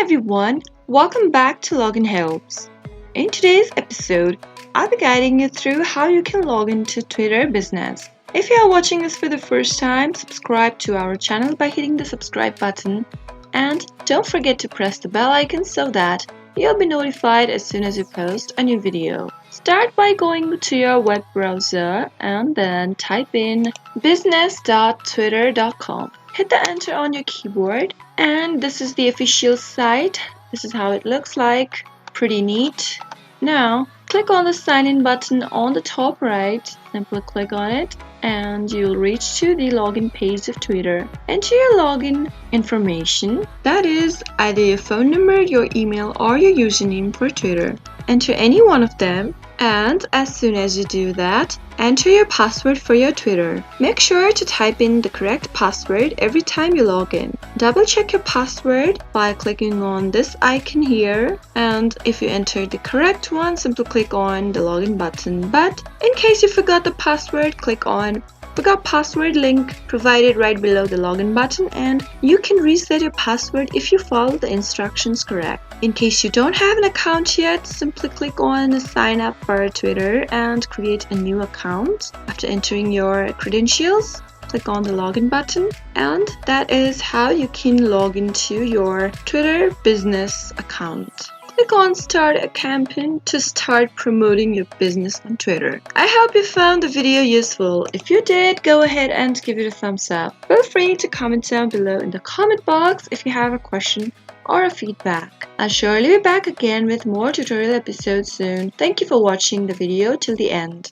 everyone, welcome back to Login Helps. In today's episode, I'll be guiding you through how you can log into Twitter Business. If you are watching this for the first time, subscribe to our channel by hitting the subscribe button and don't forget to press the bell icon so that you'll be notified as soon as we post a new video. Start by going to your web browser and then type in business.twitter.com. Hit the enter on your keyboard and this is the official site. This is how it looks like. Pretty neat. Now, click on the sign in button on the top right. Simply click on it and you'll reach to the login page of Twitter. Enter your login information. That is either your phone number, your email, or your username for Twitter. Enter any one of them, and as soon as you do that, enter your password for your Twitter. Make sure to type in the correct password every time you log in. Double check your password by clicking on this icon here, and if you entered the correct one, simply click on the login button. But in case you forgot the password, click on Forgot Password link provided right below the login button, and you can reset your password if you follow the instructions correct. In case you don't have an account yet, simply click on sign up for Twitter and create a new account. After entering your credentials, click on the login button, and that is how you can log into your Twitter business account. Click on Start a Campaign to start promoting your business on Twitter. I hope you found the video useful. If you did, go ahead and give it a thumbs up. Feel free to comment down below in the comment box if you have a question or a feedback. I'll surely be back again with more tutorial episodes soon. Thank you for watching the video till the end.